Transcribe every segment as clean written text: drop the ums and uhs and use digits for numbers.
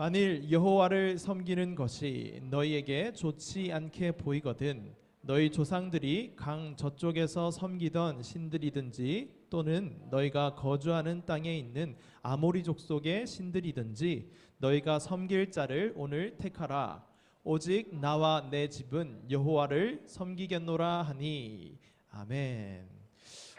만일 여호와를 섬기는 것이 너희에게 좋지 않게 보이거든 너희 조상들이 강 저쪽에서 섬기던 신들이든지 또는 너희가 거주하는 땅에 있는 아모리 족속의 신들이든지 너희가 섬길 자를 오늘 택하라. 오직 나와 내 집은 여호와를 섬기겠노라 하니. 아멘.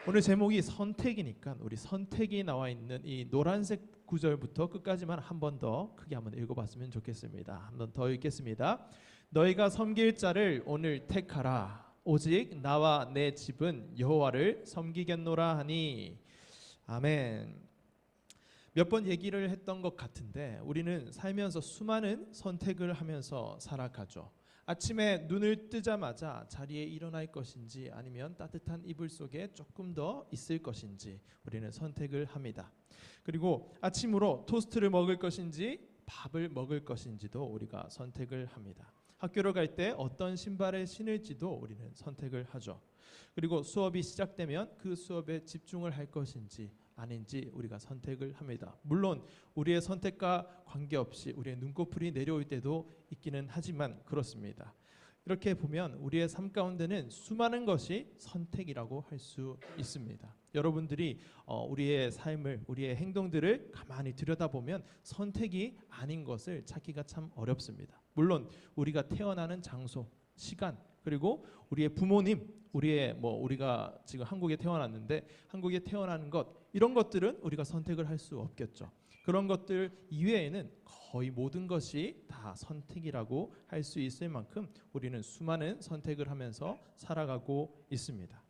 오늘 제목이 선택이니까 우리 선택이 나와 있는 이 노란색 구절부터 끝까지만 한 번 더 크게 한번 읽어봤으면 좋겠습니다. 한 번 더 읽겠습니다. 너희가 섬길 자를 오늘 택하라. 오직 나와 내 집은 여호와를 섬기겠노라 하니. 아멘. 몇 번 얘기를 했던 것 같은데 우리는 살면서 수많은 선택을 하면서 살아가죠. 아침에 눈을 뜨자마자 자리에 일어날 것인지 아니면 따뜻한 이불 속에 조금 더 있을 것인지 우리는 선택을 합니다. 그리고 아침으로 토스트를 먹을 것인지 밥을 먹을 것인지도 우리가 선택을 합니다. 학교를 갈 때 어떤 신발을 신을지도 우리는 선택을 하죠. 그리고 수업이 시작되면 그 수업에 집중을 할 것인지 아닌지 우리가 선택을 합니다. 물론 우리의 선택과 관계없이 우리의 눈꺼풀이 내려올 때도 있기는 하지만 그렇습니다. 이렇게 보면 우리의 삶 가운데는 수많은 것이 선택이라고 할 수 있습니다. 여러분들이 우리의 삶을, 우리의 행동들을 가만히 들여다보면 선택이 아닌 것을 찾기가 참 어렵습니다. 물론 우리가 태어나는 장소, 시간, 그리고 우리의 부모님, 우리가 지금 한국에 태어났는데 한국에 태어나는 것, 이런 것들은 우리가 선택을 할 수 없겠죠. 그런 것들 이외에는 거의 모든 것이 다 선택이라고 할 수 있을 만큼 우리는 수많은 선택을 하면서 살아가고 있습니다.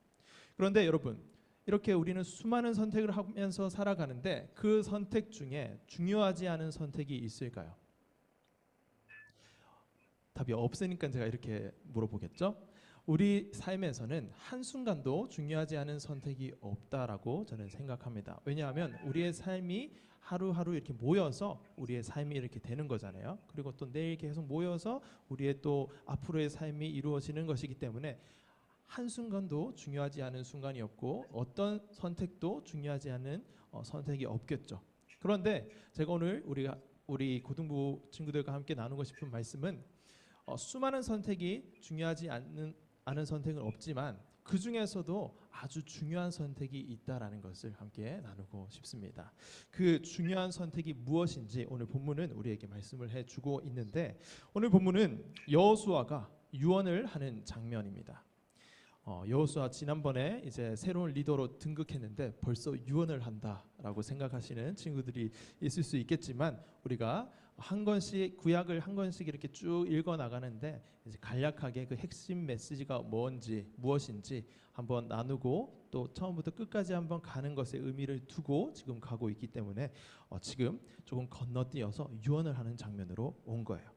그런데 여러분, 이렇게 우리는 수많은 선택을 하면서 살아가는데 그 선택 중에 중요하지 않은 선택이 있을까요? 답이 없으니까 제가 이렇게 물어보겠죠. 우리 삶에서는 한순간도 중요하지 않은 선택이 없다라고 저는 생각합니다. 왜냐하면 우리의 삶이 하루하루 이렇게 모여서 우리의 삶이 이렇게 되는 거잖아요. 그리고 또 내일 계속 모여서 우리의 또 앞으로의 삶이 이루어지는 것이기 때문에 한순간도 중요하지 않은 순간이 없고 어떤 선택도 중요하지 않은 선택이 없겠죠. 그런데 제가 오늘 우리 고등부 친구들과 함께 나누고 싶은 말씀은 수많은 선택이 중요하지 않은 선택은 없지만 그 중에서도 아주 중요한 선택이 있다라는 것을 함께 나누고 싶습니다. 그 중요한 선택이 무엇인지 오늘 본문은 우리에게 말씀을 해주고 있는데 오늘 본문은 여호수아가 유언을 하는 장면입니다. 여호수아 지난번에 이제 새로운 리더로 등극했는데 벌써 유언을 한다라고 생각하시는 친구들이 있을 수 있겠지만 우리가 한 권씩 구약을 한 권씩 이렇게 쭉 읽어 나가는데 이제 간략하게 그 핵심 메시지가 무엇인지 한번 나누고 또 처음부터 끝까지 한번 가는 것에 의미를 두고 지금 가고 있기 때문에 지금 조금 건너뛰어서 유언을 하는 장면으로 온 거예요.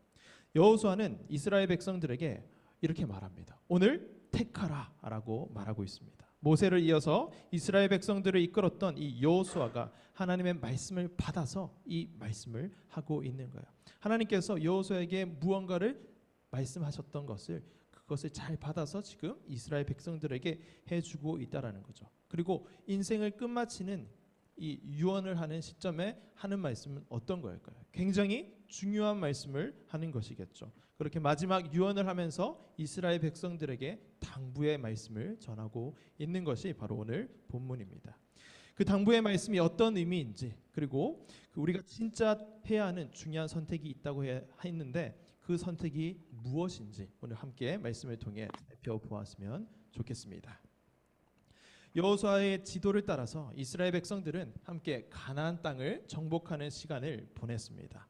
여호수아는 이스라엘 백성들에게 이렇게 말합니다. 오늘 택하라라고 말하고 있습니다. 모세를 이어서 이스라엘 백성들을 이끌었던 이 여호수아가 하나님의 말씀을 받아서 이 말씀을 하고 있는 거예요. 하나님께서 여호수아에게 무언가를 말씀하셨던 그것을 잘 받아서 지금 이스라엘 백성들에게 해주고 있다라는 거죠. 그리고 인생을 끝마치는 이 유언을 하는 시점에 하는 말씀은 어떤 거일까요? 굉장히 중요한 말씀을 하는 것이겠죠. 그렇게 마지막 유언을 하면서 이스라엘 백성들에게 당부의 말씀을 전하고 있는 것이 바로 오늘 본문입니다. 그 당부의 말씀이 어떤 의미인지 그리고 우리가 진짜 해야 하는 중요한 선택이 있다고 했는데 그 선택이 무엇인지 오늘 함께 말씀을 통해 살펴보았으면 좋겠습니다. 여호수아의 지도를 따라서 이스라엘 백성들은 함께 가나안 땅을 정복하는 시간을 보냈습니다.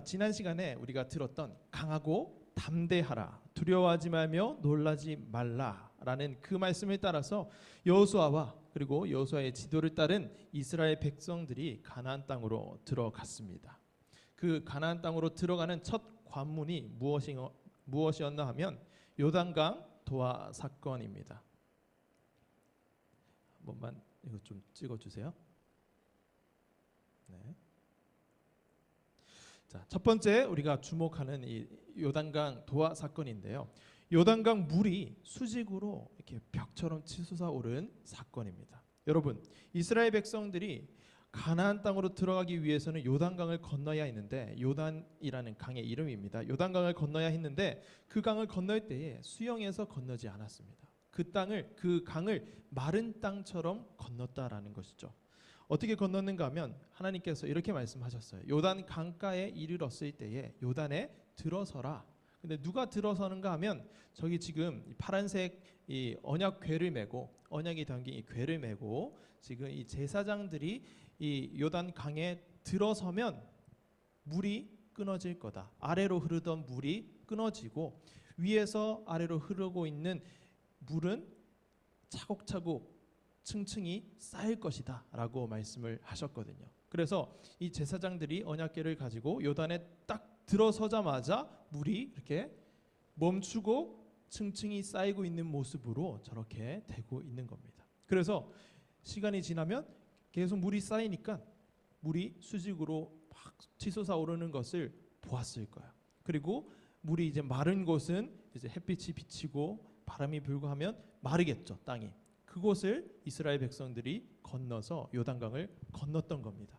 지난 시간에 우리가 들었던 강하고 담대하라, 두려워하지 말며 놀라지 말라라는 그 말씀을 따라서 여호수아와 그리고 여호수아의 지도를 따른 이스라엘 백성들이 가나안 땅으로 들어갔습니다. 그 가나안 땅으로 들어가는 첫 관문이 무엇이었나 하면 요단강 도하 사건입니다. 한 번만 이거 좀 찍어주세요. 네. 자, 첫 번째 우리가 주목하는 이 요단강 도하 사건인데요. 요단강 물이 수직으로 이렇게 벽처럼 치솟아 오른 사건입니다. 여러분, 이스라엘 백성들이 가나안 땅으로 들어가기 위해서는 요단강을 건너야 했는데, 요단이라는 강의 이름입니다. 요단강을 건너야 했는데 그 강을 건널 때에 수영해서 건너지 않았습니다. 그 강을 마른 땅처럼 건넜다라는 것이죠. 어떻게 건넜는가 하면 하나님께서 이렇게 말씀하셨어요. 요단 강가에 이르렀을 때에 요단에 들어서라. 근데 누가 들어서는가 하면 저기 지금 파란색 이 언약 궤를 메고, 언약이 담긴 이 궤를 메고 지금 이 제사장들이 이 요단 강에 들어서면 물이 끊어질 거다. 아래로 흐르던 물이 끊어지고 위에서 아래로 흐르고 있는 물은 차곡차곡 층층이 쌓일 것이다 라고 말씀을 하셨거든요. 그래서 이 제사장들이 언약궤를 가지고 요단에 딱 들어서자마자 물이 이렇게 멈추고 층층이 쌓이고 있는 모습으로 저렇게 되고 있는 겁니다. 그래서 시간이 지나면 계속 물이 쌓이니까 물이 수직으로 막 치솟아 오르는 것을 보았을 거예요. 그리고 물이 이제 마른 곳은 이제 햇빛이 비치고 바람이 불고 하면 마르겠죠, 땅이. 그곳을 이스라엘 백성들이 건너서 요단강을 건넜던 겁니다.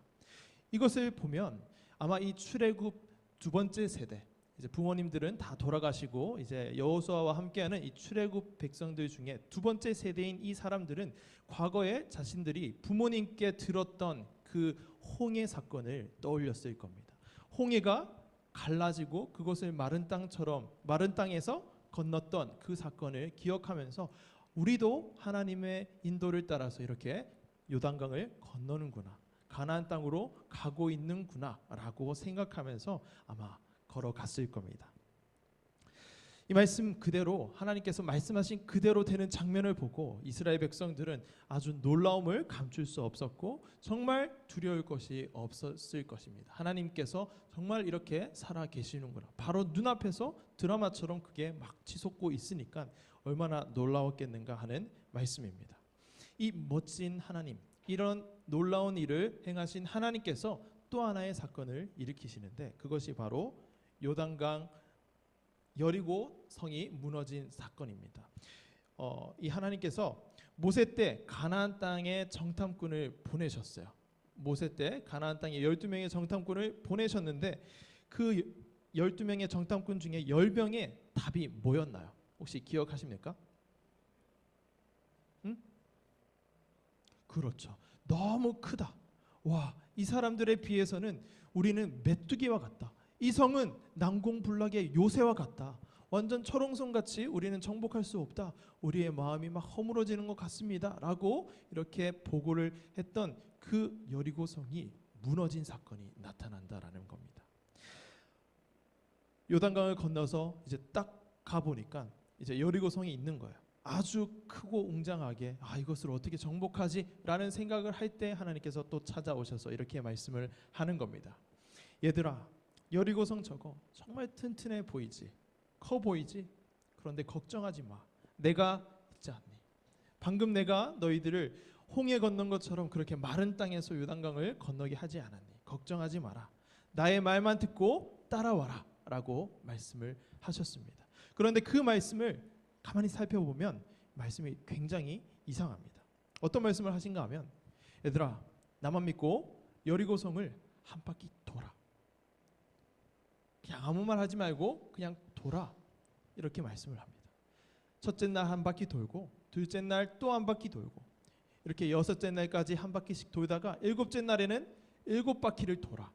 이것을 보면 아마 이 출애굽 두 번째 세대, 이제 부모님들은 다 돌아가시고 이제 여호수아와 함께하는 이 출애굽 백성들 중에 두 번째 세대인 이 사람들은 과거에 자신들이 부모님께 들었던 그 홍해 사건을 떠올렸을 겁니다. 홍해가 갈라지고 그것을 마른 땅에서 건넜던 그 사건을 기억하면서 우리도 하나님의 인도를 따라서 이렇게 요단강을 건너는구나, 가나안 땅으로 가고 있는구나라고 생각하면서 아마 걸어갔을 겁니다. 이 말씀 그대로, 하나님께서 말씀하신 그대로 되는 장면을 보고 이스라엘 백성들은 아주 놀라움을 감출 수 없었고 정말 두려울 것이 없었을 것입니다. 하나님께서 정말 이렇게 살아 계시는구나, 바로 눈앞에서 드라마처럼 그게 막 치솟고 있으니까 얼마나 놀라웠겠는가 하는 말씀입니다. 이 멋진 하나님, 이런 놀라운 일을 행하신 하나님께서 또 하나의 사건을 일으키시는데 그것이 바로 요단강 여리고 성이 무너진 사건입니다. 이 하나님께서 모세 때 가나안 땅에 정탐꾼을 보내셨어요. 모세 때 가나안 땅에 12명의 정탐꾼을 보내셨는데 그 12명의 정탐꾼 중에 10명의 답이 뭐였나요? 혹시 기억하십니까? 그렇죠. 너무 크다. 와, 이 사람들에 비해서는 우리는 메뚜기와 같다. 이 성은 난공불락의 요새와 같다. 완전 철옹성같이 우리는 정복할 수 없다. 우리의 마음이 막 허물어지는 것 같습니다. 라고 이렇게 보고를 했던 그 여리고성이 무너진 사건이 나타난다라는 겁니다. 요단강을 건너서 이제 딱 가보니까 이제 여리고성이 있는 거예요. 아주 크고 웅장하게 이것을 어떻게 정복하지? 라는 생각을 할 때 하나님께서 또 찾아오셔서 이렇게 말씀을 하는 겁니다. 얘들아, 여리고성 저거 정말 튼튼해 보이지? 커 보이지? 그런데 걱정하지 마. 내가 있지 않니? 방금 내가 너희들을 홍해 건넌 것처럼 그렇게 마른 땅에서 요단강을 건너게 하지 않았니? 걱정하지 마라. 나의 말만 듣고 따라와라 라고 말씀을 하셨습니다. 그런데 그 말씀을 가만히 살펴보면 말씀이 굉장히 이상합니다. 어떤 말씀을 하신가 하면 얘들아, 나만 믿고 여리고성을 한 바퀴 돌아. 그냥 아무 말 하지 말고 그냥 돌아. 이렇게 말씀을 합니다. 첫째 날 한 바퀴 돌고 둘째 날 또 한 바퀴 돌고 이렇게 여섯째 날까지 한 바퀴씩 돌다가 일곱째 날에는 7바퀴를 돌아.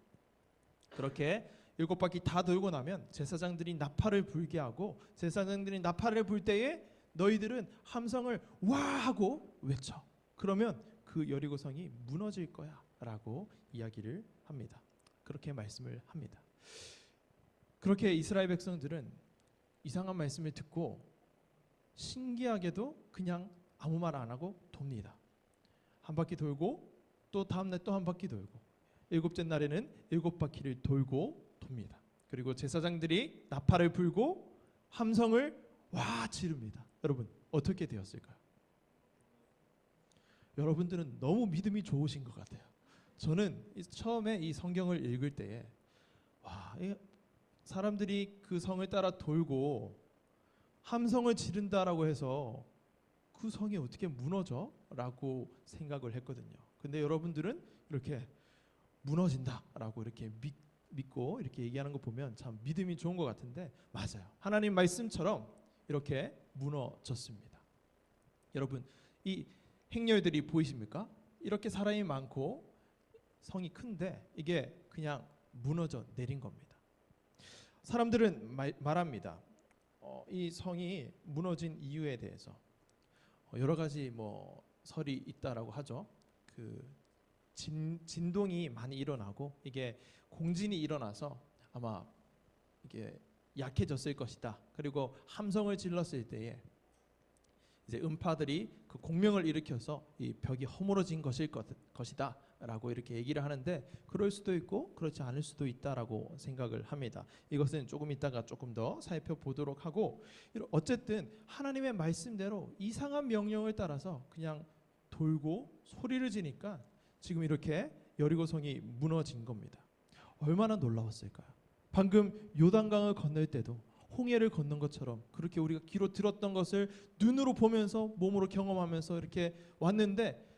그렇게 7바퀴 다 돌고 나면 제사장들이 나팔을 불게 하고 제사장들이 나팔을 불 때에 너희들은 함성을 와 하고 외쳐. 그러면 그 여리고성이 무너질 거야 라고 이야기를 합니다. 그렇게 말씀을 합니다. 그렇게 이스라엘 백성들은 이상한 말씀을 듣고 신기하게도 그냥 아무 말 안 하고 돕니다. 한 바퀴 돌고 또 다음날 또 한 바퀴 돌고 일곱째 날에는 7바퀴를 돌고 돕니다. 그리고 제사장들이 나팔을 불고 함성을 와 지릅니다. 여러분 어떻게 되었을까요? 여러분들은 너무 믿음이 좋으신 것 같아요. 저는 처음에 이 성경을 읽을 때에 사람들이 그 성을 따라 돌고 함성을 지른다라고 해서 그 성이 어떻게 무너져? 라고 생각을 했거든요. 근데 여러분들은 이렇게 무너진다라고 이렇게 믿고 이렇게 얘기하는 거 보면 참 믿음이 좋은 것 같은데, 맞아요. 하나님 말씀처럼 이렇게 무너졌습니다. 여러분, 이 행렬들이 보이십니까? 이렇게 사람이 많고 성이 큰데 이게 그냥 무너져 내린 겁니다. 사람들은 말합니다. 이 성이 무너진 이유에 대해서 여러 가지 설이 있다라고 하죠. 그 진동이 많이 일어나고 이게 공진이 일어나서 아마 이게 약해졌을 것이다. 그리고 함성을 질렀을 때에 이제 음파들이 그 공명을 일으켜서 이 벽이 허물어진 것이다 라고 이렇게 얘기를 하는데, 그럴 수도 있고 그렇지 않을 수도 있다라고 생각을 합니다. 이것은 조금 이따가 조금 더 살펴보도록 하고, 어쨌든 하나님의 말씀대로 이상한 명령을 따라서 그냥 돌고 소리를 지니까 지금 이렇게 여리고성이 무너진 겁니다. 얼마나 놀라웠을까요? 방금 요단강을 건널 때도 홍해를 건넌 것처럼 그렇게 우리가 귀로 들었던 것을 눈으로 보면서 몸으로 경험하면서 이렇게 왔는데,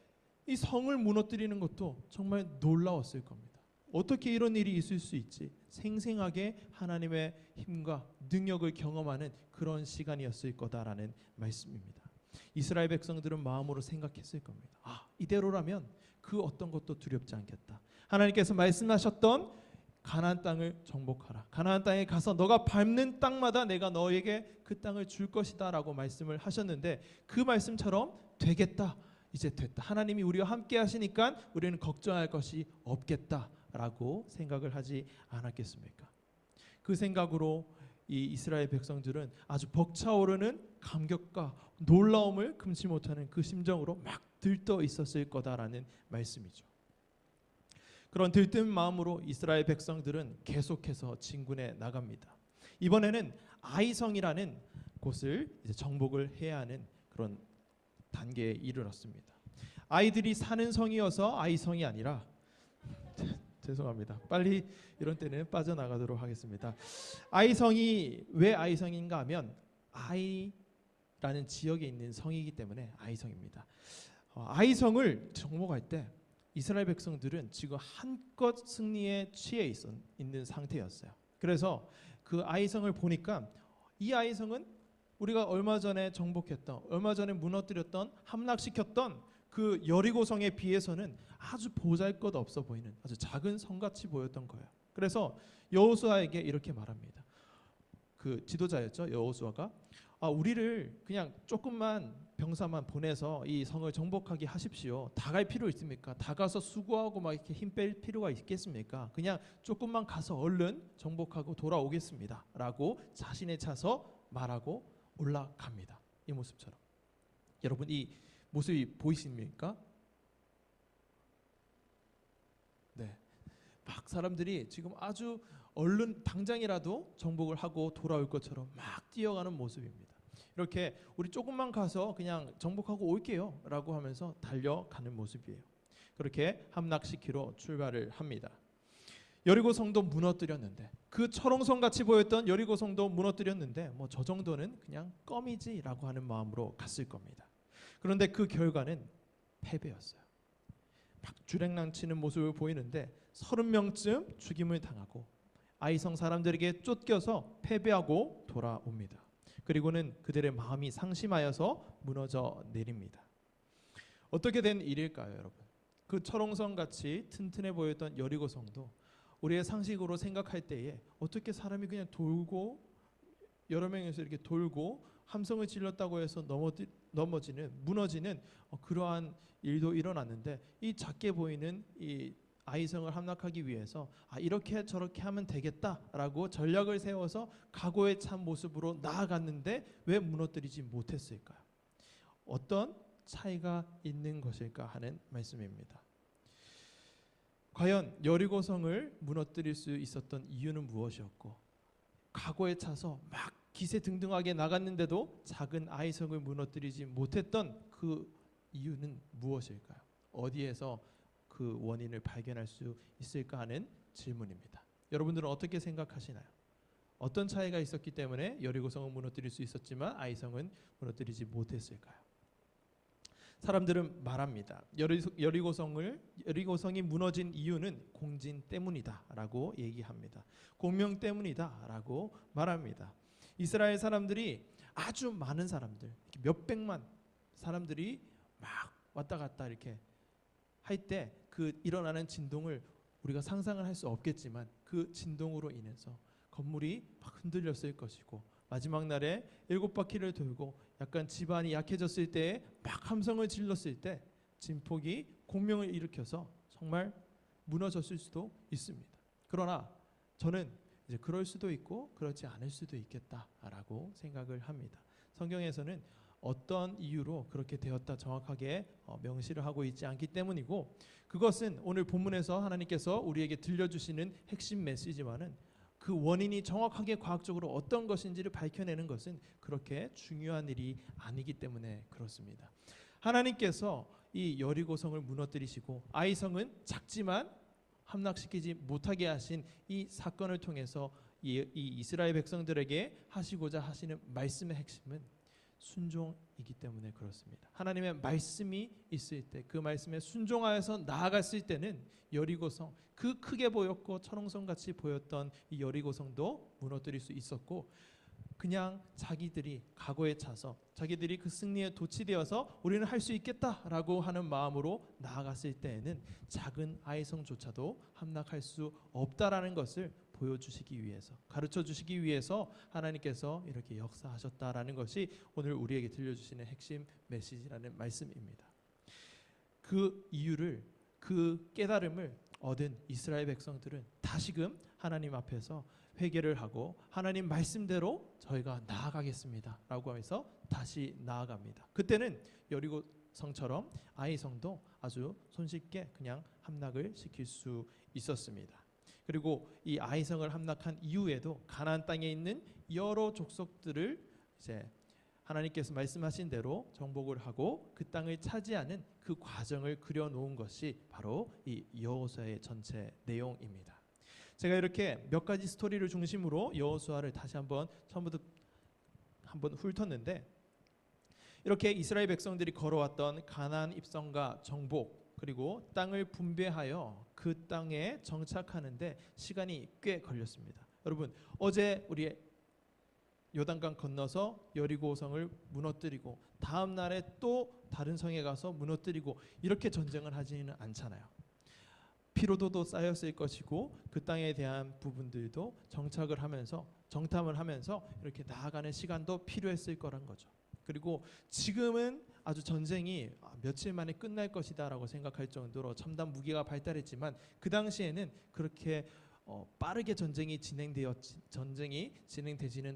이 성을 무너뜨리는 것도 정말 놀라웠을 겁니다. 어떻게 이런 일이 있을 수 있지? 생생하게 하나님의 힘과 능력을 경험하는 그런 시간이었을 거다라는 말씀입니다. 이스라엘 백성들은 마음으로 생각했을 겁니다. 이대로라면 그 어떤 것도 두렵지 않겠다. 하나님께서 말씀하셨던 가나안 땅을 정복하라. 가나안 땅에 가서 너가 밟는 땅마다 내가 너에게 그 땅을 줄 것이다 라고 말씀을 하셨는데, 그 말씀처럼 되겠다. 이제 됐다. 하나님이 우리와 함께 하시니까 우리는 걱정할 것이 없겠다 라고 생각을 하지 않았겠습니까? 그 생각으로 이 이스라엘 백성들은 아주 벅차오르는 감격과 놀라움을 금치 못하는 그 심정으로 막 들떠 있었을 거다라는 말씀이죠. 그런 들뜬 마음으로 이스라엘 백성들은 계속해서 진군해 나갑니다. 이번에는 아이성이라는 곳을 이제 정복을 해야 하는 그런 단계에 이르렀습니다. 아이들이 사는 성이어서 아이성이 아니라 죄송합니다. 빨리 이런 때는 빠져나가도록 하겠습니다. 아이성이 왜 아이성인가 하면 아이라는 지역에 있는 성이기 때문에 아이성입니다. 아이성을 정복할 때 이스라엘 백성들은 지금 한껏 승리에 취해 있는 상태였어요. 그래서 그 아이성을 보니까 이 아이성은 우리가 얼마 전에 정복했던, 얼마 전에 무너뜨렸던, 함락시켰던 그 여리고성에 비해서는 아주 보잘것없어 보이는 아주 작은 성같이 보였던 거예요. 그래서 여호수아에게 이렇게 말합니다. 그 지도자였죠, 여호수아가. 우리를 그냥 조금만 병사만 보내서 이 성을 정복하게 하십시오. 다 갈 필요 있습니까? 다 가서 수고하고 막 이렇게 힘 뺄 필요가 있겠습니까? 그냥 조금만 가서 얼른 정복하고 돌아오겠습니다 라고 자신의 차서 말하고 올라갑니다. 이 모습처럼. 여러분, 이 모습이 보이십니까? 네. 막 사람들이 지금 아주 얼른 당장이라도 정복을 하고 돌아올 것처럼 막 뛰어가는 모습입니다. 이렇게 우리 조금만 가서 그냥 정복하고 올게요 라고 하면서 달려가는 모습이에요. 그렇게 함락시키러 출발을 합니다. 여리고성도 무너뜨렸는데, 그 철옹성같이 보였던 여리고성도 무너뜨렸는데 저 정도는 그냥 껌이지라고 하는 마음으로 갔을 겁니다. 그런데 그 결과는 패배였어요. 막 주랭랑치는 모습을 보이는데 30명쯤 죽임을 당하고 아이성 사람들에게 쫓겨서 패배하고 돌아옵니다. 그리고는 그들의 마음이 상심하여서 무너져 내립니다. 어떻게 된 일일까요, 여러분? 그 철옹성같이 튼튼해 보였던 여리고성도 우리의 상식으로 생각할 때에 어떻게 사람이 그냥 돌고 여러 명이서 이렇게 돌고 함성을 질렀다고 해서 무너지는 그러한 일도 일어났는데, 이 작게 보이는 이 아이성을 함락하기 위해서 이렇게 저렇게 하면 되겠다라고 전략을 세워서 각오에 찬 모습으로 나아갔는데 왜 무너뜨리지 못했을까요? 어떤 차이가 있는 것일까 하는 말씀입니다. 과연 여리고성을 무너뜨릴 수 있었던 이유는 무엇이었고, 각오에 차서 막 기세등등하게 나갔는데도 작은 아이성을 무너뜨리지 못했던 그 이유는 무엇일까요? 어디에서 그 원인을 발견할 수 있을까 하는 질문입니다. 여러분들은 어떻게 생각하시나요? 어떤 차이가 있었기 때문에 여리고성은 무너뜨릴 수 있었지만 아이성은 무너뜨리지 못했을까요? 사람들은 말합니다. 여리고성이 무너진 이유는 공진 때문이다라고 얘기합니다. 공명 때문이다라고 말합니다. 이스라엘 사람들이 아주 많은 사람들, 몇백만 사람들이 막 왔다 갔다 이렇게 할 때 그 일어나는 진동을 우리가 상상을 할 수 없겠지만 그 진동으로 인해서 건물이 막 흔들렸을 것이고 마지막 날에 7바퀴를 돌고 약간 지반이 약해졌을 때에 막 함성을 질렀을 때 진폭이 공명을 일으켜서 정말 무너졌을 수도 있습니다. 그러나 저는 이제 그럴 수도 있고 그렇지 않을 수도 있겠다라고 생각을 합니다. 성경에서는 어떤 이유로 그렇게 되었다 정확하게 명시를 하고 있지 않기 때문이고, 그것은 오늘 본문에서 하나님께서 우리에게 들려주시는 핵심 메시지와는 그 원인이 정확하게 과학적으로 어떤 것인지를 밝혀내는 것은 그렇게 중요한 일이 아니기 때문에 그렇습니다. 하나님께서 이 여리고성을 무너뜨리시고 아이성은 작지만 함락시키지 못하게 하신 이 사건을 통해서 이 이스라엘 백성들에게 하시고자 하시는 말씀의 핵심은 순종이기 때문에 그렇습니다. 하나님의 말씀이 있을 때 그 말씀에 순종하여서 나아갔을 때는 여리고성, 그 크게 보였고 천왕성같이 보였던 이 여리고성도 무너뜨릴 수 있었고, 그냥 자기들이 각오에 차서 자기들이 그 승리에 도취되어서 우리는 할 수 있겠다라고 하는 마음으로 나아갔을 때에는 작은 아이성조차도 함락할 수 없다라는 것을 보여주시기 위해서, 가르쳐 주시기 위해서 하나님께서 이렇게 역사하셨다라는 것이 오늘 우리에게 들려주시는 핵심 메시지라는 말씀입니다. 그 이유를, 그 깨달음을 얻은 이스라엘 백성들은 다시금 하나님 앞에서 회개를 하고 하나님 말씀대로 저희가 나아가겠습니다 라고 하면서 다시 나아갑니다. 그때는 여리고성처럼 아이성도 아주 손쉽게 그냥 함락을 시킬 수 있었습니다. 그리고 이 아이성을 함락한 이후에도 가나안 땅에 있는 여러 족속들을 이제 하나님께서 말씀하신 대로 정복을 하고 그 땅을 차지하는 그 과정을 그려놓은 것이 바로 이 여호수아의 전체 내용입니다. 제가 이렇게 몇 가지 스토리를 중심으로 여호수아를 다시 한번 처음부터 한번 훑었는데, 이렇게 이스라엘 백성들이 걸어왔던 가나안 입성과 정복, 그리고 땅을 분배하여 그 땅에 정착하는데 시간이 꽤 걸렸습니다. 여러분, 어제 우리 요단강 건너서 여리고성을 무너뜨리고 다음 날에 또 다른 성에 가서 무너뜨리고 이렇게 전쟁을 하지는 않잖아요. 피로도도 쌓였을 것이고 그 땅에 대한 부분들도 정착을 하면서 정탐을 하면서 이렇게 나아가는 시간도 필요했을 거란 거죠. 그리고 지금은 아주 전쟁이 며칠 만에 끝날 것이다라고 생각할 정도로 첨단 무기가 발달했지만 그 당시에는 그렇게 빠르게 전쟁이 진행되지는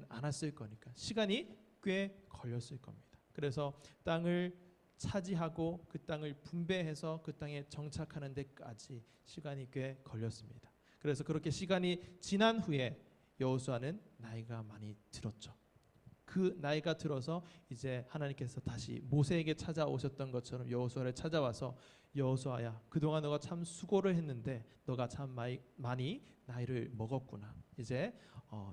않았을 거니까 시간이 꽤 걸렸을 겁니다. 그래서 땅을 차지하고 그 땅을 분배해서 그 땅에 정착하는 데까지 시간이 꽤 걸렸습니다. 그래서 그렇게 시간이 지난 후에 여호수아는 나이가 많이 들었죠. 그 나이가 들어서 이제 하나님께서 다시 모세에게 찾아오셨던 것처럼 여호수아를 찾아와서, 여호수아야, 그동안 너가 참 수고를 했는데 너가 참 많이 나이를 먹었구나. 이제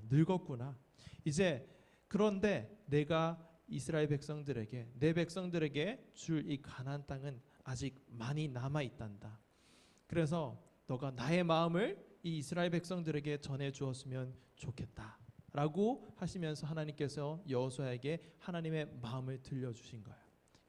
늙었구나. 이제 그런데 내가 이스라엘 백성들에게, 내 백성들에게 줄 이 가나안 땅은 아직 많이 남아 있단다. 그래서 너가 나의 마음을 이 이스라엘 백성들에게 전해 주었으면 좋겠다 라고 하시면서 하나님께서 여호수아에게 하나님의 마음을 들려주신 거예요.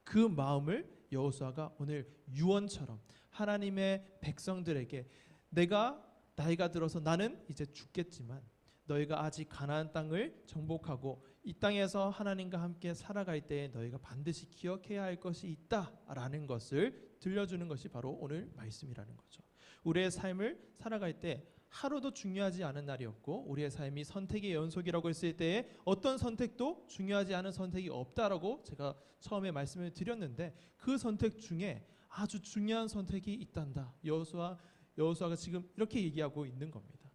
그 마음을 여호수아가 오늘 유언처럼 하나님의 백성들에게, 내가 나이가 들어서 나는 이제 죽겠지만 너희가 아직 가나안 땅을 정복하고 이 땅에서 하나님과 함께 살아갈 때에 너희가 반드시 기억해야 할 것이 있다라는 것을 들려주는 것이 바로 오늘 말씀이라는 거죠. 우리의 삶을 살아갈 때 하루도 중요하지 않은 날이 없고, 우리의 삶이 선택의 연속이라고 했을 때에 어떤 선택도 중요하지 않은 선택이 없다라고 제가 처음에 말씀을 드렸는데, 그 선택 중에 아주 중요한 선택이 있단다. 여호수아가 지금 이렇게 얘기하고 있는 겁니다.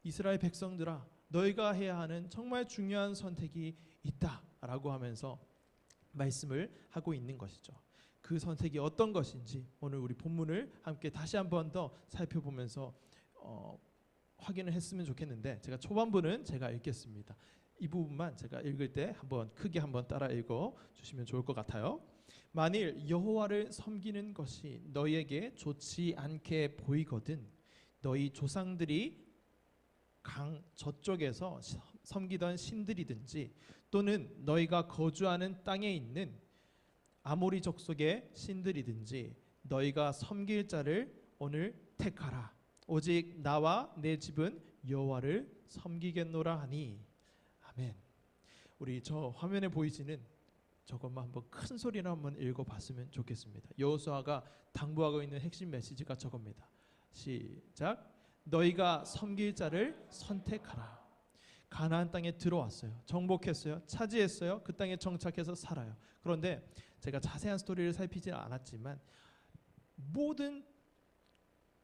이스라엘 백성들아, 너희가 해야 하는 정말 중요한 선택이 있다라고 하면서 말씀을 하고 있는 것이죠. 그 선택이 어떤 것인지 오늘 우리 본문을 함께 다시 한번 더 살펴보면서 확인을 했으면 좋겠는데, 제가 초반부는 제가 읽겠습니다. 이 부분만 제가 읽을 때 한번 크게 한번 따라 읽어 주시면 좋을 것 같아요. 만일 여호와를 섬기는 것이 너희에게 좋지 않게 보이거든 너희 조상들이 강 저쪽에서 섬기던 신들이든지 또는 너희가 거주하는 땅에 있는 아모리 족속의 신들이든지 너희가 섬길 자를 오늘 택하라. 오직 나와 내 집은 여호와를 섬기겠노라 하니. 아멘. 우리 저 화면에 보이시는 저것만 한번 큰 소리로 한번 읽어봤으면 좋겠습니다. 여호수아가 당부하고 있는 핵심 메시지가 저겁니다. 시작. 너희가 섬길 자를 선택하라. 가나안 땅에 들어왔어요. 정복했어요. 차지했어요. 그 땅에 정착해서 살아요. 그런데 제가 자세한 스토리를 살피지는 않았지만 모든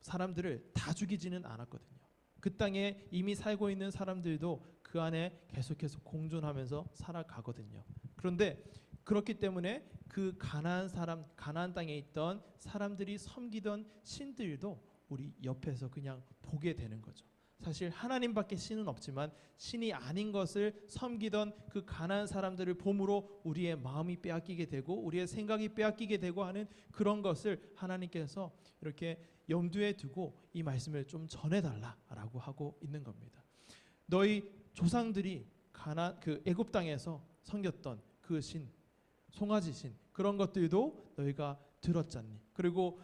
사람들을 다 죽이지는 않았거든요. 그 땅에 이미 살고 있는 사람들도 그 안에 계속해서 공존하면서 살아가거든요. 그런데 그렇기 때문에 그 가나안 땅에 있던 사람들이 섬기던 신들도 우리 옆에서 그냥 보게 되는 거죠. 사실 하나님밖에 신은 없지만 신이 아닌 것을 섬기던 그 가나안 사람들을 봄으로 우리의 마음이 빼앗기게 되고 우리의 생각이 빼앗기게 되고 하는 그런 것을 하나님께서 이렇게 염두에 두고 이 말씀을 좀 전해달라라고 하고 있는 겁니다. 너희 조상들이 그 애굽 땅에서 섬겼던 그 신, 송아지 신 그런 것들도 너희가 들었잖니. 그리고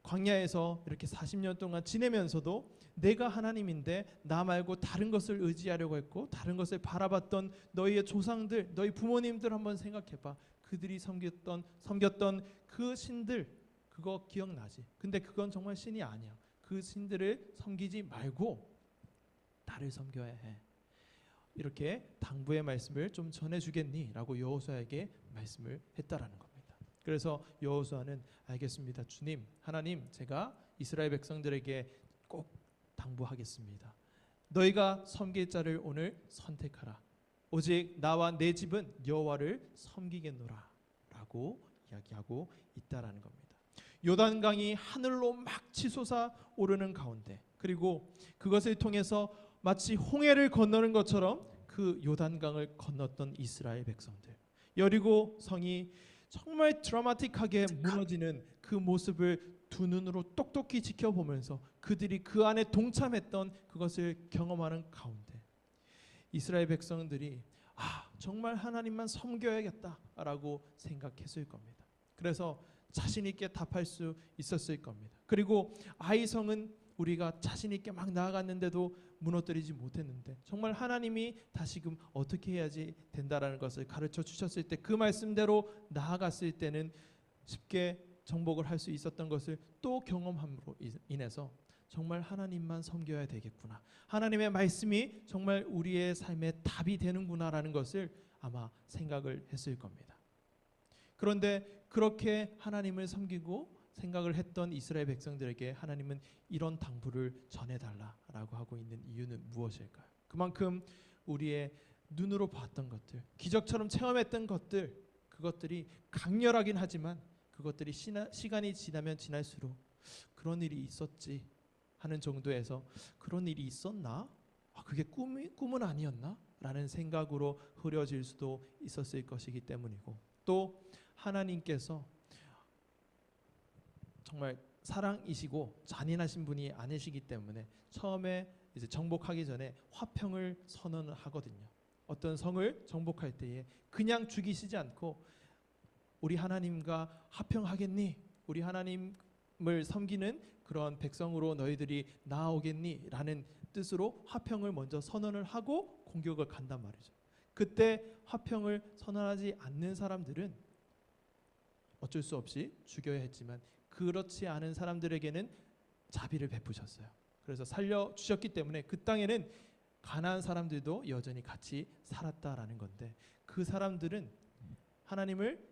광야에서 이렇게 40년 동안 지내면서도 내가 하나님인데 나 말고 다른 것을 의지하려고 했고 다른 것을 바라봤던 너희의 조상들, 너희 부모님들 한번 생각해봐. 그들이 섬겼던 그 신들 그거 기억나지? 근데 그건 정말 신이 아니야. 그 신들을 섬기지 말고 나를 섬겨야 해. 이렇게 당부의 말씀을 좀 전해주겠니? 라고 여호수아에게 말씀을 했다라는 겁니다. 그래서 여호수아는 알겠습니다. 주님, 하나님, 제가 이스라엘 백성들에게 꼭 당부하겠습니다. 너희가 섬길 자를 오늘 선택하라. 오직 나와 내 집은 여호와를 섬기겠노라 라고 이야기하고 있다라는 겁니다. 요단강이 하늘로 막 치솟아 오르는 가운데 그리고 그것을 통해서 마치 홍해를 건너는 것처럼 그 요단강을 건넜던 이스라엘 백성들, 여리고 성이 정말 드라마틱하게 무너지는 그 모습을 두 눈으로 똑똑히 지켜보면서 그들이 그 안에 동참했던 그것을 경험하는 가운데 이스라엘 백성들이 정말 하나님만 섬겨야겠다라고 생각했을 겁니다. 그래서 자신 있게 답할 수 있었을 겁니다. 그리고 아이성은 우리가 자신 있게 막 나아갔는데도 무너뜨리지 못했는데 정말 하나님이 다시금 어떻게 해야지 된다라는 것을 가르쳐 주셨을 때 그 말씀대로 나아갔을 때는 쉽게 정복을 할 수 있었던 것을 또 경험함으로 인해서 정말 하나님만 섬겨야 되겠구나. 하나님의 말씀이 정말 우리의 삶의 답이 되는구나라는 것을 아마 생각을 했을 겁니다. 그런데 그렇게 하나님을 섬기고 생각을 했던 이스라엘 백성들에게 하나님은 이런 당부를 전해달라라고 하고 있는 이유는 무엇일까요? 그만큼 우리의 눈으로 봤던 것들, 기적처럼 체험했던 것들, 그것들이 강렬하긴 하지만 그것들이 시간이 지나면 지날수록 그런 일이 있었지 하는 정도에서 그런 일이 있었나? 그게 꿈은 아니었나? 라는 생각으로 흐려질 수도 있었을 것이기 때문이고 또 하나님께서 정말 사랑이시고 잔인하신 분이 아니시기 때문에 처음에 이제 정복하기 전에 화평을 선언을 하거든요. 어떤 성을 정복할 때에 그냥 죽이시지 않고 우리 하나님과 화평하겠니? 우리 하나님을 섬기는 그런 백성으로 너희들이 나아오겠니? 라는 뜻으로 화평을 먼저 선언을 하고 공격을 간단 말이죠. 그때 화평을 선언하지 않는 사람들은 어쩔 수 없이 죽여야 했지만 그렇지 않은 사람들에게는 자비를 베푸셨어요. 그래서 살려주셨기 때문에 그 땅에는 가나안 사람들도 여전히 같이 살았다라는 건데 그 사람들은 하나님을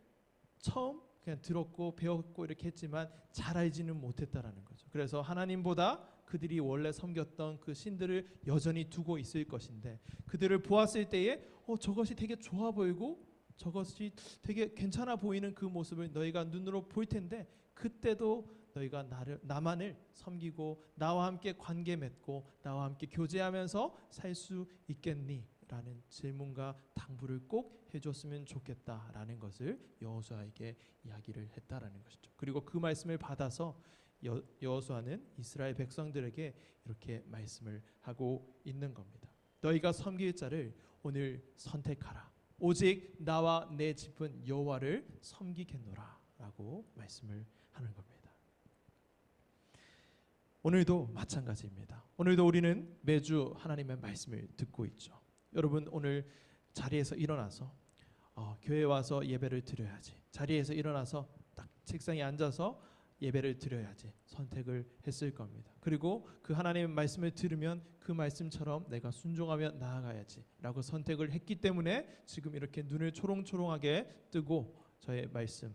처음 그냥 들었고 배웠고 이렇게 했지만 잘 알지는 못했다라는 거죠. 그래서 하나님보다 그들이 원래 섬겼던 그 신들을 여전히 두고 있을 것인데 그들을 보았을 때에 저것이 되게 좋아 보이고 저것이 되게 괜찮아 보이는 그 모습을 너희가 눈으로 볼 텐데 그때도 너희가 나만을 섬기고 나와 함께 관계 맺고 나와 함께 교제하면서 살 수 있겠니? 라는 질문과 당부를 꼭 해줬으면 좋겠다라는 것을 여호수아에게 이야기를 했다라는 것이죠. 그리고 그 말씀을 받아서 여호수아는 이스라엘 백성들에게 이렇게 말씀을 하고 있는 겁니다. 너희가 섬길 자를 오늘 선택하라. 오직 나와 내 집은 여호와를 섬기겠노라 라고 말씀을 하는 겁니다. 오늘도 마찬가지입니다. 오늘도 우리는 매주 하나님의 말씀을 듣고 있죠. 여러분 오늘 자리에서 일어나서 교회에 와서 예배를 드려야지, 자리에서 일어나서 딱 책상에 앉아서 예배를 드려야지 선택을 했을 겁니다. 그리고 그 하나님의 말씀을 들으면 그 말씀처럼 내가 순종하며 나아가야지 라고 선택을 했기 때문에 지금 이렇게 눈을 초롱초롱하게 뜨고 저의 말씀,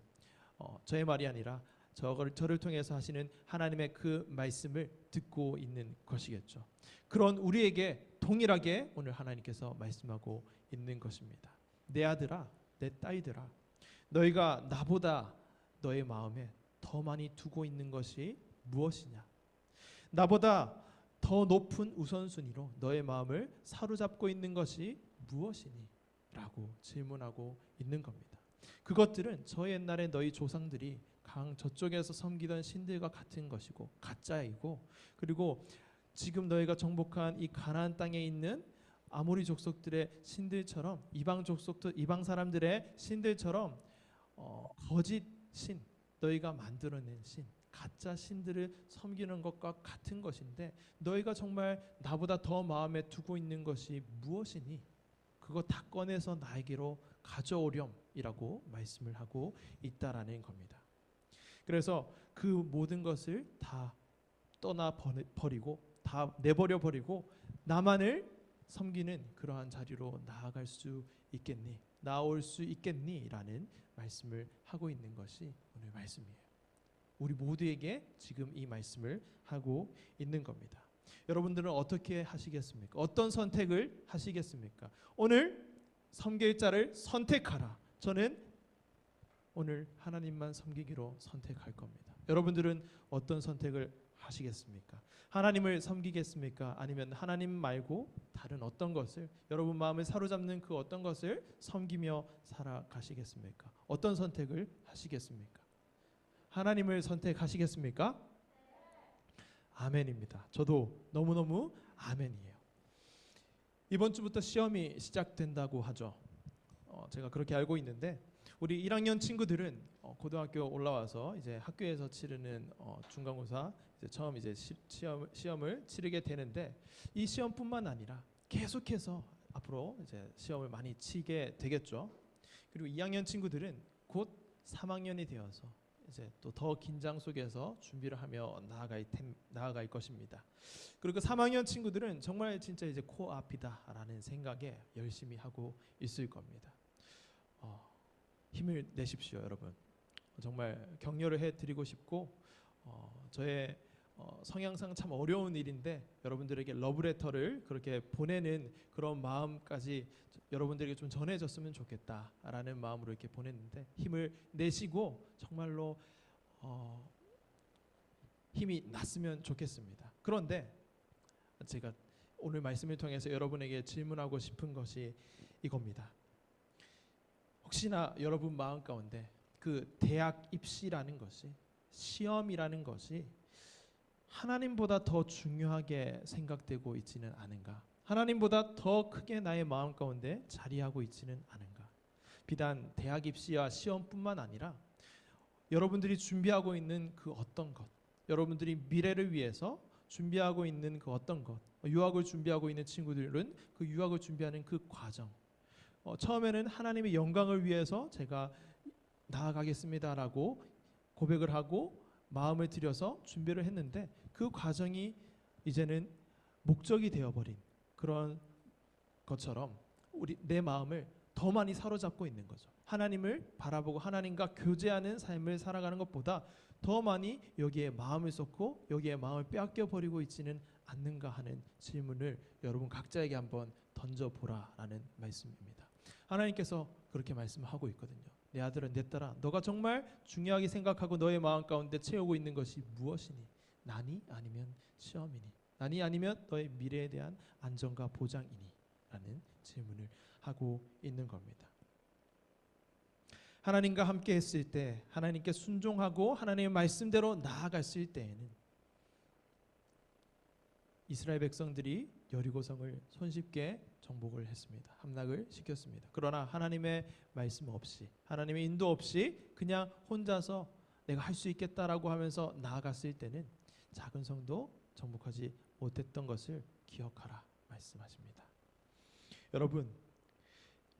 저의 말이 아니라 저를 통해서 하시는 하나님의 그 말씀을 듣고 있는 것이겠죠. 그런 우리에게 동일하게 오늘 하나님께서 말씀하고 있는 것입니다. 내 아들아, 내 딸들아, 너희가 나보다 너의 마음에 더 많이 두고 있는 것이 무엇이냐? 나보다 더 높은 우선순위로 너의 마음을 사로잡고 있는 것이 무엇이니? 라고 질문하고 있는 겁니다. 그것들은 저 옛날에 너희 조상들이 강 저쪽에서 섬기던 신들과 같은 것이고 가짜이고, 그리고 지금 너희가 정복한 이 가나안 땅에 있는 아모리 족속들의 신들처럼, 이방 사람들의 신들처럼 거짓 신, 너희가 만들어낸 신, 가짜 신들을 섬기는 것과 같은 것인데 너희가 정말 나보다 더 마음에 두고 있는 것이 무엇이니? 그거 다 꺼내서 나에게로 가져오렴이라고 말씀을 하고 있다라는 겁니다. 그래서 그 모든 것을 다 떠나 버리고, 다 내버려 버리고 나만을 섬기는 그러한 자리로 나아갈 수 있겠니? 나올 수 있겠니? 라는 말씀을 하고 있는 것이 오늘 말씀이에요. 우리 모두에게 지금 이 말씀을 하고 있는 겁니다. 여러분들은 어떻게 하시겠습니까? 어떤 선택을 하시겠습니까? 오늘 섬길 자를 선택하라. 저는 오늘 하나님만 섬기기로 선택할 겁니다. 여러분들은 어떤 선택을 하시겠습니까? 하나님을 섬기겠습니까? 아니면 하나님 말고 다른 어떤 것을, 여러분 마음을 사로잡는 그 어떤 것을 섬기며 살아가시겠습니까? 어떤 선택을 하시겠습니까? 하나님을 선택하시겠습니까? 아멘입니다. 저도 너무너무 아멘이에요. 이번 주부터 시험이 시작된다고 하죠. 제가 그렇게 알고 있는데 우리 1학년 친구들은 고등학교 올라와서 이제 학교에서 치르는 중간고사 이제 처음 이제 시험을 치르게 되는데, 이 시험뿐만 아니라 계속해서 앞으로 이제 시험을 많이 치게 되겠죠. 그리고 2학년 친구들은 곧 3학년이 되어서 이제 또 더 긴장 속에서 준비를 하며 나아갈 것입니다. 그리고 3학년 친구들은 정말 진짜 이제 코앞이다라는 생각에 열심히 하고 있을 겁니다. 힘을 내십시오, 여러분. 정말 격려를 해드리고 싶고, 저의 성향상 참 어려운 일인데 여러분들에게 러브레터를 그렇게 보내는 그런 마음까지 여러분들에게 좀 전해졌으면 좋겠다라는 마음으로 이렇게 보냈는데, 힘을 내시고 정말로 힘이 났으면 좋겠습니다. 그런데 제가 오늘 말씀을 통해서 여러분에게 질문하고 싶은 것이 이겁니다. 혹시나 여러분 마음 가운데 그 대학 입시라는 것이, 시험이라는 것이 하나님보다 더 중요하게 생각되고 있지는 않은가? 하나님보다 더 크게 나의 마음 가운데 자리하고 있지는 않은가? 비단 대학 입시와 시험뿐만 아니라 여러분들이 준비하고 있는 그 어떤 것, 여러분들이 미래를 위해서 준비하고 있는 그 어떤 것, 유학을 준비하고 있는 친구들은 그 유학을 준비하는 그 과정, 처음에는 하나님의 영광을 위해서 제가 나아가겠습니다라고 고백을 하고 마음을 들여서 준비를 했는데, 그 과정이 이제는 목적이 되어버린 그런 것처럼 내 마음을 더 많이 사로잡고 있는 거죠. 하나님을 바라보고 하나님과 교제하는 삶을 살아가는 것보다 더 많이 여기에 마음을 쏟고 여기에 마음을 빼앗겨 버리고 있지는 않는가 하는 질문을 여러분 각자에게 한번 던져보라라는 말씀입니다. 하나님께서 그렇게 말씀하고 있거든요. 내 아들아, 내 딸아, 너가 정말 중요하게 생각하고 너의 마음 가운데 채우고 있는 것이 무엇이니? 나니 아니면 시험이니? 나니 아니면 너의 미래에 대한 안정과 보장이니? 라는 질문을 하고 있는 겁니다. 하나님과 함께 했을 때, 하나님께 순종하고 하나님의 말씀대로 나아갔을 때에는 이스라엘 백성들이 여리고성을 손쉽게 정복을 했습니다. 함락을 시켰습니다. 그러나 하나님의 말씀 없이, 하나님의 인도 없이 그냥 혼자서 내가 할 수 있겠다라고 하면서 나아갔을 때는 작은 성도 정복하지 못했던 것을 기억하라 말씀하십니다. 여러분,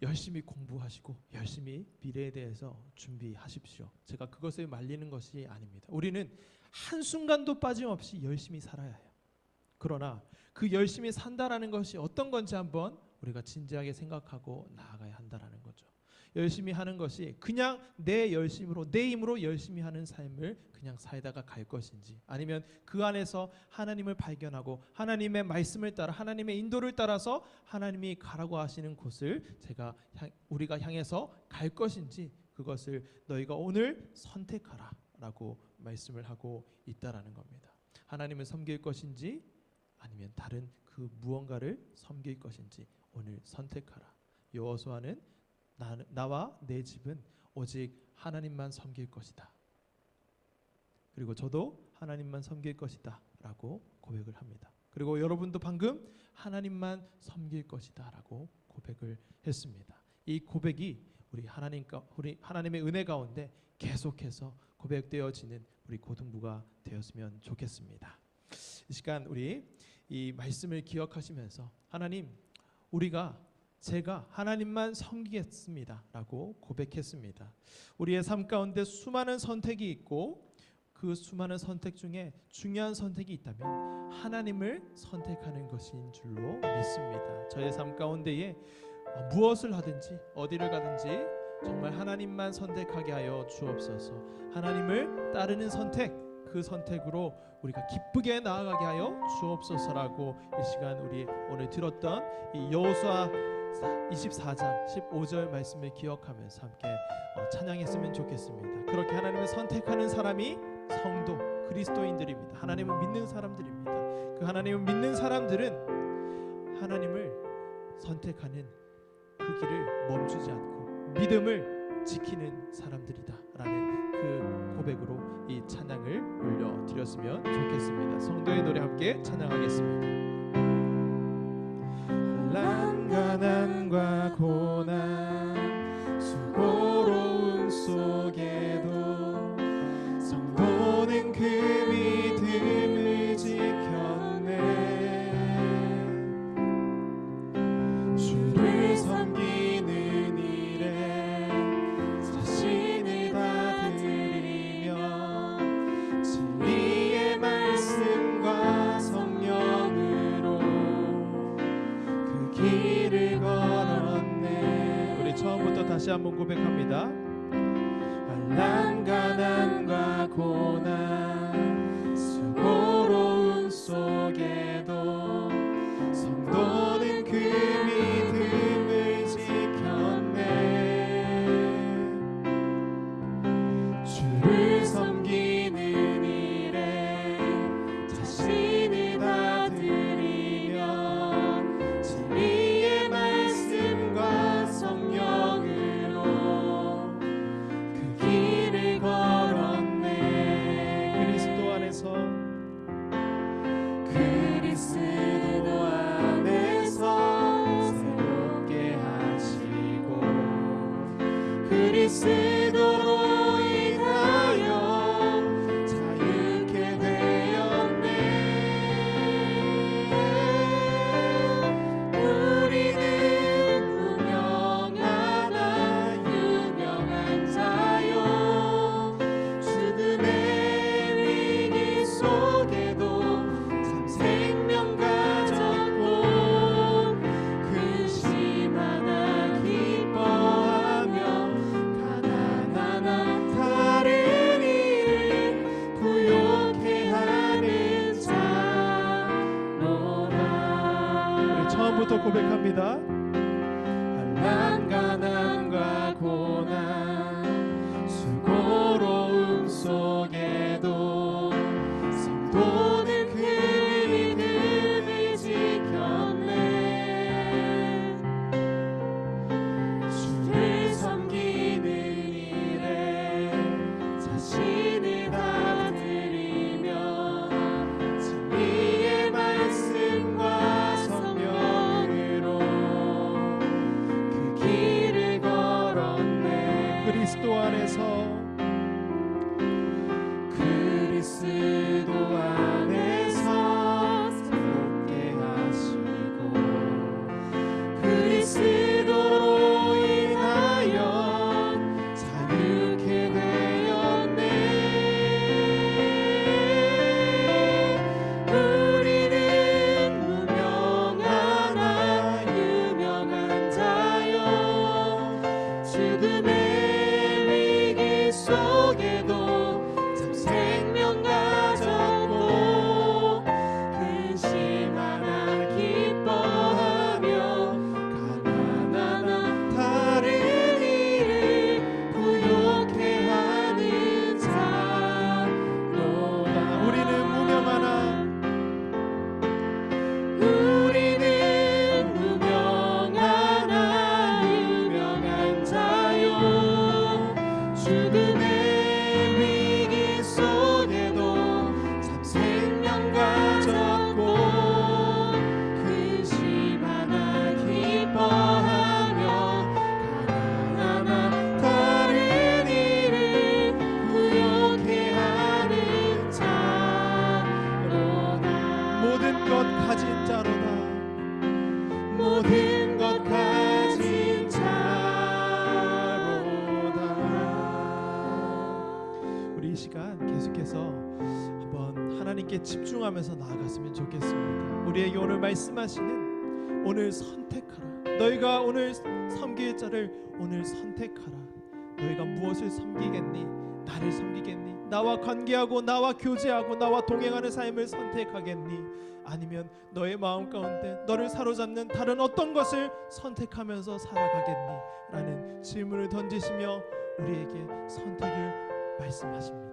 열심히 공부하시고 열심히 미래에 대해서 준비하십시오. 제가 그것을 말리는 것이 아닙니다. 우리는 한순간도 빠짐없이 열심히 살아야 해요. 그러나 그 열심히 산다라는 것이 어떤 건지 한번 우리가 진지하게 생각하고 나아가야 한다라는 거죠. 열심히 하는 것이 그냥 내 열심으로, 내 힘으로 열심히 하는 삶을 그냥 살다가 갈 것인지, 아니면 그 안에서 하나님을 발견하고 하나님의 말씀을 따라, 하나님의 인도를 따라서 하나님이 가라고 하시는 곳을 우리가 향해서 갈 것인지, 그것을 너희가 오늘 선택하라 라고 말씀을 하고 있다라는 겁니다. 하나님을 섬길 것인지 아니면 다른 그 무언가를 섬길 것인지 오늘 선택하라. 여호수아는 나와 내 집은 오직 하나님만 섬길 것이다. 그리고 저도 하나님만 섬길 것이다 라고 고백을 합니다. 그리고 여러분도 방금 하나님만 섬길 것이다 라고 고백을 했습니다. 이 고백이 우리 하나님의 은혜 가운데 계속해서 고백되어지는 우리 고등부가 되었으면 좋겠습니다. 이 시간 우리 이 말씀을 기억하시면서 하나님, 제가 하나님만 섬기겠습니다 라고 고백했습니다. 우리의 삶 가운데 수많은 선택이 있고 그 수많은 선택 중에 중요한 선택이 있다면 하나님을 선택하는 것인 줄로 믿습니다. 저의 삶 가운데에 무엇을 하든지 어디를 가든지 정말 하나님만 선택하게 하여 주옵소서. 하나님을 따르는 선택, 그 선택으로 우리가 기쁘게 나아가게 하여 주옵소서라고 이 시간 우리 오늘 들었던 이 여호수아 24장 15절 말씀을 기억하면서 함께 찬양했으면 좋겠습니다. 그렇게 하나님을 선택하는 사람이 성도, 그리스도인들입니다. 하나님을 믿는 사람들입니다. 그 하나님을 믿는 사람들은 하나님을 선택하는 그 길을 멈추지 않고 믿음을 지키는 사람들이다 라는 그 고백으로 이 찬양을 올려드렸으면 좋겠습니다. 성도의 노래 함께 찬양하겠습니다. 가난과 고난 수고로움 속에도 성도는 그 믿음을 지켰네. 주를 섬기는 일에 자신을 다 드리며 진리의 말씀과 성령으로 그 길을 걸었네. 우리 처음부터 다시 한번 고백합니다. 가난과 고난 수고로움 속에도 성도는 그 믿음을 지켰네. 주를 섬기는 일에 자신을 다 드리며 진리의 말씀과 성령으로 그 길을 걸었네. 그리스도 안에서 새롭게 하시고 그리스도로 인하여 자유케 되었네. 우리는 무명하나 유명한 자요 죽음의 위기 속에도 참 생명 가졌고 근심하나 기뻐하며 가난하나 다른 이를 부욕해 하는 자로라. 우리 처음부터 고백합니다. 가난과 고난 수고로움 속에도 성도는 그 믿음을 지켰네. 그리스도 안에서 새롭게 하시고 그리스도로 인하여 자유케 되었네. 우리는 무명하나 유명한 자요 죽음의 위기 속에도 생명 가졌고 근심 하나 기뻐하며 가난하나 다른 이를 부욕해 하는 자로다. 우리는 무명하나 유명한 자요 죽음의 모든 것 가진 자로다. 우리 이 시간 계속해서 한번 하나님께 집중하면서 나아갔으면 좋겠습니다. 우리에게 오늘 말씀하시는 오늘 선택하라. 너희가 오늘 섬길 자를 오늘 선택하라. 너희가 무엇을 섬기겠니? 나를 섬기겠니? 나와 관계하고 나와 교제하고 나와 동행하는 삶을 선택하겠니? 아니면 너의 마음 가운데 너를 사로잡는 다른 어떤 것을 선택하면서 살아가겠니? 라는 질문을 던지시며 우리에게 선택을 말씀하십니다.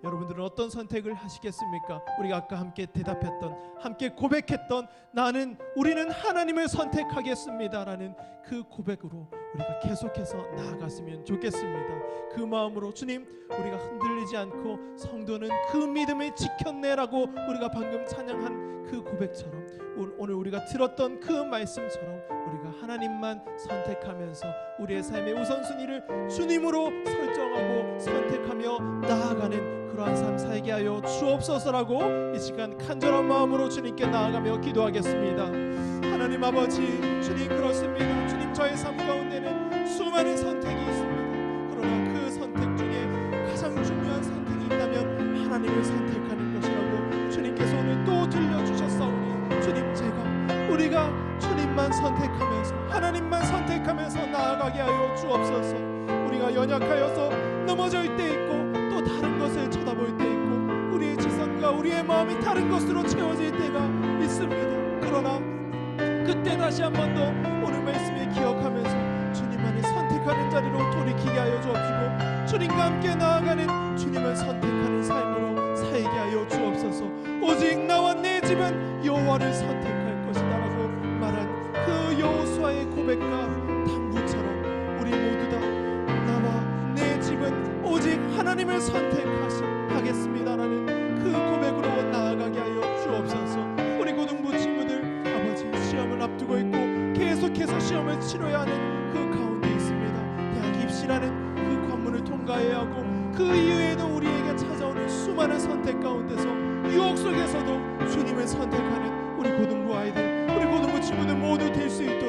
여러분들은 어떤 선택을 하시겠습니까? 우리가 아까 함께 대답했던, 함께 고백했던 우리는 하나님을 선택하겠습니다 라는 그 고백으로 우리가 계속해서 나아갔으면 좋겠습니다. 그 마음으로 주님, 우리가 흔들리지 않고 성도는 그 믿음을 지켰네라고 우리가 방금 찬양한 그 고백처럼 오늘 우리가 들었던 그 말씀처럼 우리가 하나님만 선택하면서 우리의 삶의 우선순위를 주님으로 설정하고 선택하며 나아가는 그러한 삶 살게 하여 주옵소서라고 이 시간 간절한 마음으로 주님께 나아가며 기도하겠습니다. 하나님 아버지, 주님 그렇습니다. 주님, 저의 삶 가운데는 수많은 선택이 있습니다. 그러나 그 선택 중에 가장 중요한 선택이 있다면 하나님을 선택하는 것이라고 주님께서 오늘 또 들려주셨사오니 주님, 우리가 주님만 선택하면서 하나님만 선택하면서 나아가게 하여 주옵소서. 우리가 연약하여서 넘어질 때 있고 또 다른 것을 쳐다볼 때 있고 우리의 지성과 우리의 마음이 다른 것으로 채워질 때가 있습니다. 그러나 그때 다시 한 번 더 오늘 말씀을 기억하면서 주님 안에 선택하는 자리로 돌이키게 하여 주옵시고 주님과 함께 나아가는 주님을 선택하는 삶으로 살게 하여 주옵소서. 오직 나와 내 집은 여호와를 선택할 것이다라고 말한 그 여호수아의 고백과 당부처럼 우리 모두 다 나와 내 집은 오직 하나님을 선택하겠습니다라는 그 고백으로 나아가게 하여 주옵소서. 우리 고등부 친구들, 아버지, 시험을 앞두고 있고 계속해서 시험을 치러야 하는 그 가운데 있습니다. 대학 입시라는 그 관문을 통과해야 하고 그 이후에도 우리에게 찾아오는 수많은 선택 가운데서 유혹 속에서도 주님을 선택하는 우리 고등부 아이들, 우리 고등부 친구들 모두 될 수 있도록